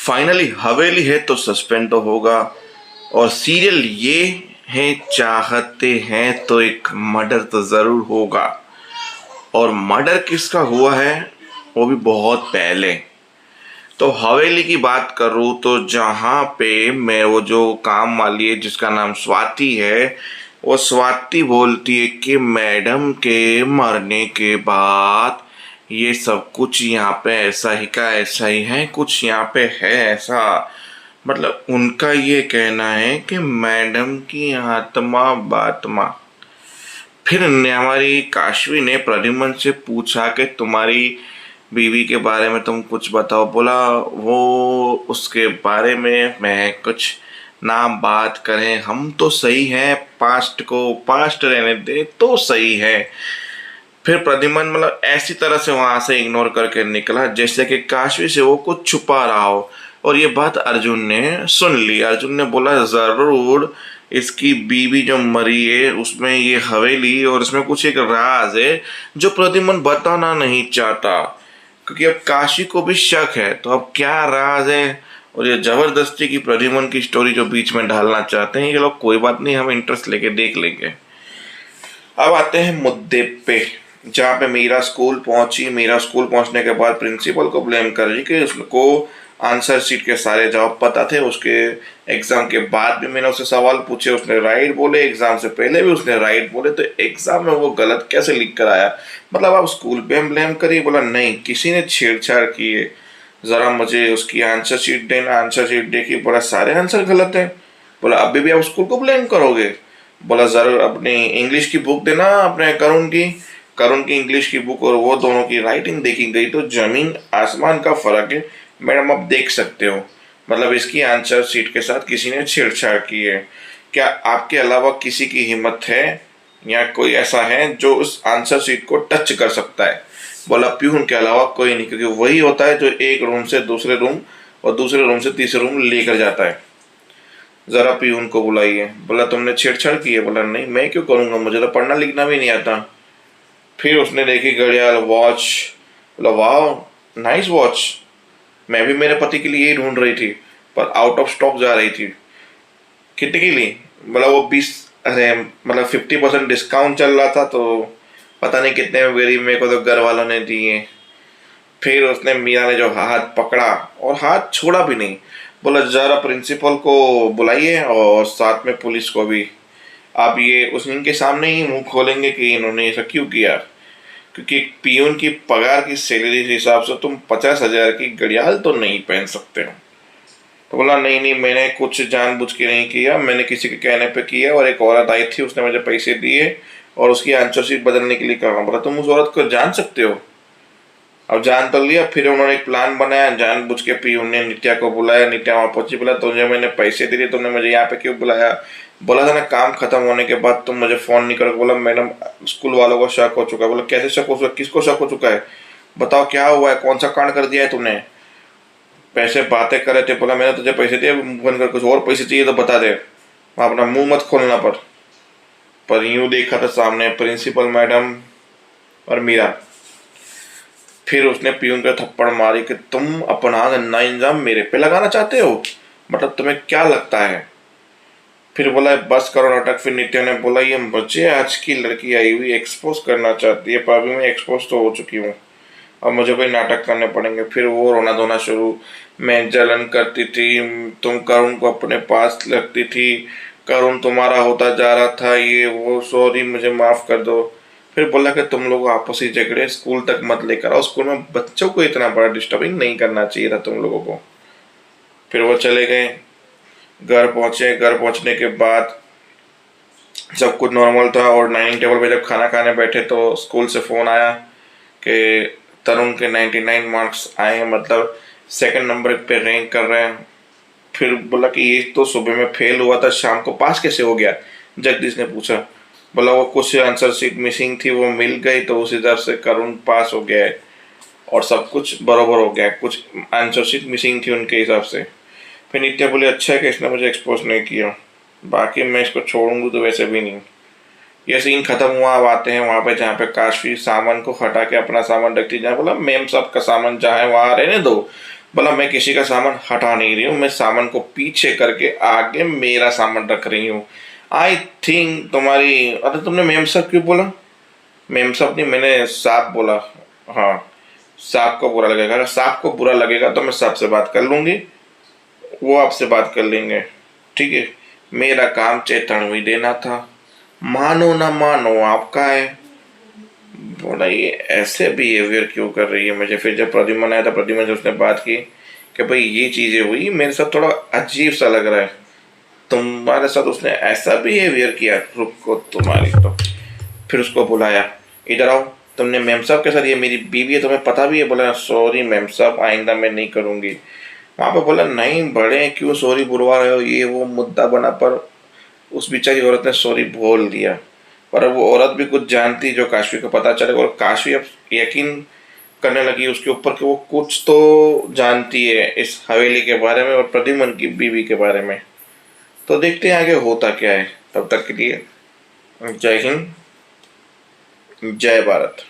Finally हवेली है तो suspense तो होगा। और सीरियल ये है, चाहते हैं तो एक मर्डर तो ज़रूर होगा। और मर्डर किसका हुआ है वो भी बहुत पहले। तो हवेली की बात करूँ तो जहाँ पे मैं वो जो काम वाली है जिसका नाम स्वाति है, वो स्वाति बोलती है कि मैडम के मरने के बाद ये सब कुछ यहाँ पे ऐसा ही का ऐसा ही है, कुछ यहाँ पे है ऐसा। मतलब उनका ये कहना है कि मैडम की आत्मा बात्मा। फिर हमारी काशवी ने प्रद्युम्न से पूछा कि तुम्हारी बीवी के बारे में तुम कुछ बताओ। बोला वो उसके बारे में मैं कुछ ना बात करें, हम तो सही हैं, पास्ट को पास्ट रहने दे तो सही है। फिर प्रद्युम्न मतलब ऐसी तरह से वहां से इग्नोर करके निकला जैसे कि काशवी से वो कुछ छुपा रहा हो। और ये बात अर्जुन ने सुन ली। अर्जुन ने बोला जरूर इसकी बीवी जो मरी है उसमें ये हवेली और इसमें कुछ एक राज है जो प्रद्युम्न बताना नहीं चाहता, क्योंकि अब काशी को भी शक है। तो अब क्या राज है और ये जबरदस्ती की प्रद्युम्न की स्टोरी जो बीच में डालना चाहते हैं ये लोग, कोई बात नहीं, हम इंटरेस्ट लेके देख लेंगे। अब आते हैं मुद्दे पे, जहाँ पे मीरा स्कूल पहुंची। मीरा स्कूल पहुंचने के बाद प्रिंसिपल को ब्लेम कर रही कि उसको आंसर शीट के सारे जवाब पता थे। उसके एग्जाम के बाद भी मैंने उससे सवाल पूछे, उसने राइट बोले, एग्जाम से पहले भी उसने राइट बोले, तो एग्जाम में वो गलत कैसे लिख कर आया। मतलब आप स्कूल पे हम ब्लेम करिए। बोला नहीं, किसी ने छेड़छाड़ की है, जरा मुझे उसकी आंसर शीट देना। आंसर शीट देखी, बोला सारे आंसर गलत है। बोला अभी भी आप स्कूल को ब्लेम करोगे। बोला जरूर, अपनी इंग्लिश की बुक देना, अपने करुण की इंग्लिश की बुक और वो दोनों की राइटिंग देखी गई तो जमीन आसमान का फर्क है मैडम, आप देख सकते हो। मतलब इसकी आंसर शीट के साथ किसी ने छेड़छाड़ की है। क्या आपके अलावा किसी की हिम्मत है या कोई ऐसा है जो उस आंसर शीट को टच कर सकता है। बोला प्यून के अलावा कोई नहीं, क्योंकि वही होता है जो एक रूम से दूसरे रूम और दूसरे रूम से तीसरे रूम लेकर जाता है। जरा प्यून को बुलाइए। बोला तुमने छेड़छाड़ की है। बोला नहीं, मैं क्यों करूंगा, मुझे तो पढ़ना लिखना भी नहीं आता। फिर उसने देखी घड़ियाल, वॉच। बोला वाह नाइस वॉच, मैं भी मेरे पति के लिए यही ढूंढ रही थी पर आउट ऑफ स्टॉक जा रही थी। कितने की ली। बोला वो 20, अरे मतलब 50% डिस्काउंट चल रहा था तो पता नहीं कितने में मेरी, मेरे को तो घर वालों ने दिए। फिर उसने मीरा ने जो हाथ पकड़ा और हाथ छोड़ा भी नहीं। बोला जरा प्रिंसिपल को बुलाइए और साथ में पुलिस को भी। आप ये उस इनके सामने ही मुंह खोलेंगे कि इन्होंने ऐसा क्यों किया, क्योंकि पियून की पगार की सैलरी के हिसाब से तुम 50,000 की घड़ियाल तो नहीं पहन सकते हो। तो बोला नहीं नहीं, मैंने कुछ जानबूझ के नहीं किया, मैंने किसी के कहने पे किया और एक औरत आई थी उसने मुझे पैसे दिए और उसकी आंसर शीट बदलने के लिए कहा। बोला तुम उस औरत को जान सकते हो। अब जान तो लिया। फिर उन्होंने एक प्लान बनाया, जानबूझ के पियून ने नित्या को बुलाया। नित्या वहां पहुंची। बोला तुझे मैंने पैसे दिए, तुमने मुझे यहाँ पे क्यों बुलाया। बोला था ना काम खत्म होने के बाद तुम मुझे फोन नहीं करोगे। बोला मैडम स्कूल वालों को शक हो चुका है। बोला कैसे शक हो चुका, किसको शक हो चुका है, बताओ क्या हुआ है, कौन सा कांड कर दिया है तुमने। पैसे बातें कर रहे थे। बोला मैंने तुझे पैसे दिए, मुंह बंद कर, कुछ और पैसे चाहिए तो बता दे, अपना मुंह मत खोलना। पर यूं देखा था सामने प्रिंसिपल मैडम और मीरा। फिर उसने पियून पे थप्पड़ मारी कि तुम अपना गंदा इंजाम मेरे पे लगाना चाहते हो, मतलब तुम्हें क्या लगता है। फिर बोला बस करो नाटक। फिर नित्या ने बोला ये मुझे आज की लड़की आई हुई एक्सपोज करना चाहती है, पर अभी मैं एक्सपोज तो हो चुकी हूँ, अब मुझे कोई नाटक करने पड़ेंगे। फिर वो रोना धोना शुरू, मैं जलन करती थी, तुम करुण को अपने पास रखती थी, करुण तुम्हारा होता जा रहा था, ये वो, सॉरी मुझे माफ कर दो। फिर बोला कि तुम लोग आपसी झगड़े स्कूल तक मत लेकर आओ, स्कूल में बच्चों को इतना बड़ा डिस्टर्बिंग नहीं करना चाहिए था तुम लोगों को। फिर वो चले गए, घर पहुंचे। घर पहुंचने के बाद सब कुछ नॉर्मल था और डाइनिंग टेबल पे जब खाना खाने बैठे तो स्कूल से फ़ोन आया कि तरुण के 99 मार्क्स आए हैं, मतलब सेकंड नंबर पे रैंक कर रहे हैं। फिर बोला कि ये तो सुबह में फेल हुआ था, शाम को पास कैसे हो गया। जगदीश ने पूछा। बोला वो कुछ आंसर शीट मिसिंग थी, वो मिल गई तो उस हिसाब से करुण पास हो गया है और सब कुछ बराबर हो गया, कुछ आंसर शीट मिसिंग थी उनके हिसाब से। फिर नित्या बोले अच्छा है कि इसने मुझे एक्सपोज नहीं किया, बाकी मैं इसको छोड़ूंगी तो वैसे भी नहीं। ये सीन खत्म हुआ। अब आते हैं वहाँ पे जहाँ पे काशवी सामान को हटा के अपना सामान रखती, जहाँ बोला मैम सबका सामान जहाँ है वहाँ रहने दो, बोला मैं किसी का सामान हटा नहीं रही हूँ, मैं सामान को पीछे करके आगे मेरा सामान रख रही हूँ। आई थिंक तुम्हारी, अरे तुमने मेम साहब क्यों बोला? मेम साहब नहीं, मैंने साहब बोला। हाँ, साहब को बुरा लगेगा, अगर साहब को बुरा लगेगा तो मैं साहब से बात कर लूंगी, वो आपसे बात कर लेंगे, ठीक है। मेरा काम चेतावनी देना था, मानो ना मानो आपका है। बोला ये ऐसे बिहेवियर क्यों कर रही है मुझे। फिर जब प्रद्युम्न आया था, प्रद्युम्न से उसने बात की कि भाई ये चीज़ें हुई, मेरे साथ थोड़ा अजीब सा लग रहा है, तुम्हारे साथ उसने ऐसा बिहेवियर किया, रुको तुम्हारी तो। फिर उसको बुलाया, इधर आओ, तुमने मैम साहब के साथ, ये मेरी बीवी है तुम्हें पता भी है? बोला सॉरी मैम साहब, आइंदा मैं नहीं करूँगी। वहाँ पे बोला नहीं बड़े क्यों सॉरी बुलवा रहे हो, ये वो मुद्दा बना, पर उस बेचारी औरत ने सॉरी बोल दिया। पर अब वो औरत भी कुछ जानती जो काशवी को पता चले, और काशवी अब यकीन करने लगी उसके ऊपर कि वो कुछ तो जानती है इस हवेली के बारे में और प्रद्युम्न की बीवी के बारे में। तो देखते हैं आगे होता क्या है। तब तक के लिए जय हिंद, जय भारत।